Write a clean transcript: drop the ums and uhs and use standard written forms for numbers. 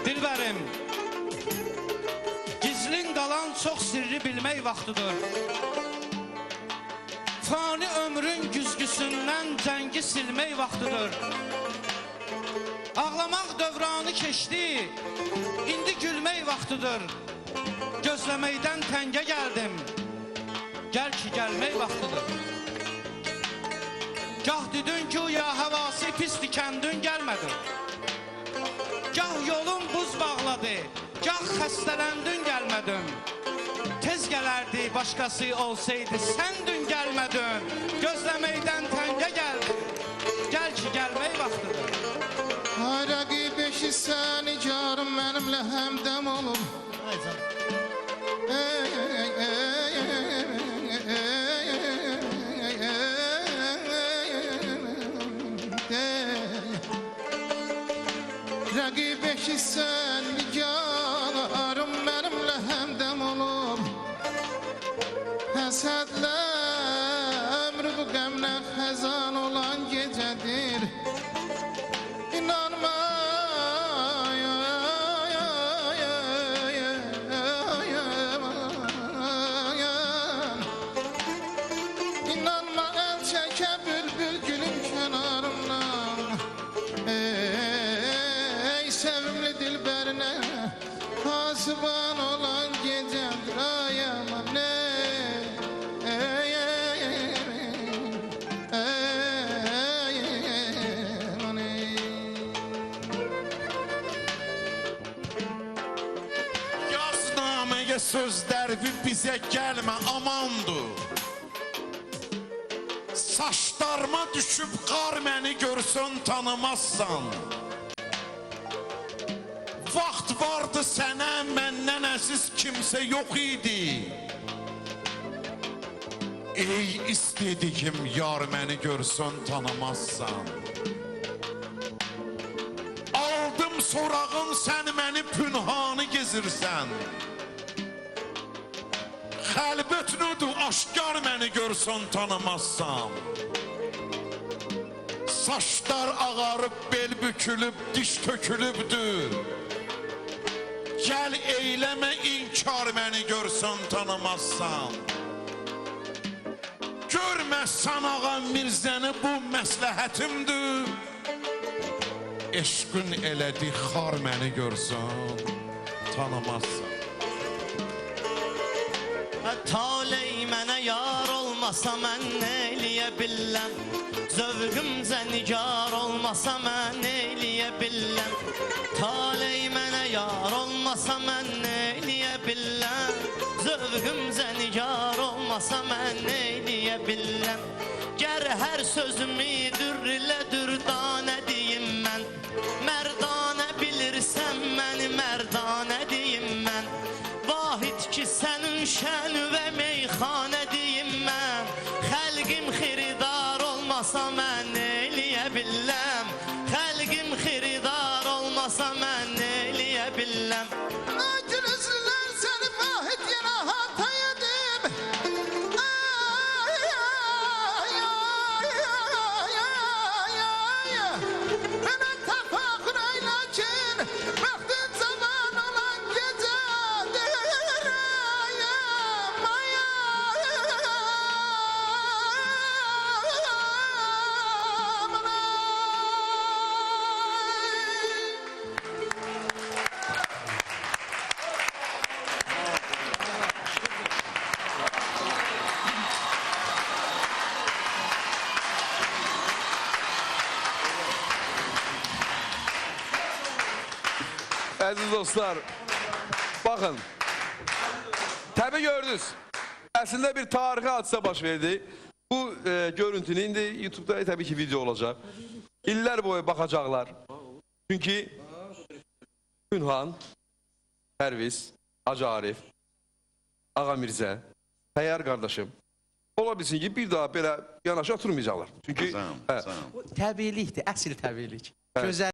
Dilbərim, gizlin qalan çox sirri bilmək vaxtıdır. Fani ömrün güzgüsündən cəngi silmək vaxtıdır. Ağlamaq dövranı keçdi, indi gülmək vaxtıdır. Gözləməkdən təngə gəldim, gəl ki gəlmək vaxtıdır. Gah dedin ki ya havası pis dikəndin gəlmədin. Gah yolun buz bağladı, gah xəstələndin gəlmədin. Tez gələrdi başqası olsaydı, sən dün gəlmədin. Gözləməkdən təngə gəldin, gəl ki gəlmək vaxtıdır. Ay rəqib eşi səni carım mənimlə həmdəm olum. Rəqib eşi səni carım mənimlə həmdəm olum. Həsədlə ömrü bu qəmlə xəzan olan gecədir. İnanma İnanma el çəkə bülbül gülüm kənarımdan. Ey sevimli dilbərinə hasıban olan gecədir. Ay aman sözler bize gelme amandır. Saçlarıma düşüp qar məni görsən tanımazsan. Vaxt vardı sənə məndən əziz kimsə yox idi. Ey istediyim yar məni görsən tanımazsan. Aldım sorağın sən məni pünhanı gezirsən. Xəlbətnüdür aşkar məni görsən tanımazsan. Saçlar ağarıb bel bükülüb diş tökülübdür. Gəl eyləmə inkar məni görsən tanımazsan. Görməzsən ağa Mirzəni bu məsləhətimdir. Eşqin elədi xar məni görsən tanımazsan. Taley mənə yar olmasa mən neyliyə billəm. Zövqümcə nigar olmasa mən neyliyə billəm. Taley mənə yar olmasa mən neyliyə billəm. Zövqümcə nigar olmasa mən neyliyə billəm. Gər hər sözümü dürrlə dürdanə deyim mən. Mərdanə bilirsən məni mərdanə deyim mən. Vahid ki sənin şəni və meyxanə deyim mən. Xəlqim xiridar olmasa mən neyliyə billəm. Xəlqim xiridar olmasa mən neyliyə billəm. Gülüzlər səni vahid yenə hata yedim. Mənə təfəxür eylə ki vaxtın zaman olan gecədir. Əziz dostlar, baxın, Tabii gördünüz. Aslında bir tarihi hadise baş verdi. Bu görüntünü indi YouTube'da tabii ki video olacak. İller boyu bakacaklar. Çünkü Günhan, Perviz, Hacı Arif, Ağa Mirzə, Təyyar qardaşım ola bilsin ki bir daha belə yanaşı oturmayacaklar. Çünkü Sağ ol, sağ ol. Təbiilikdir, əsl təbiilik. Gözəl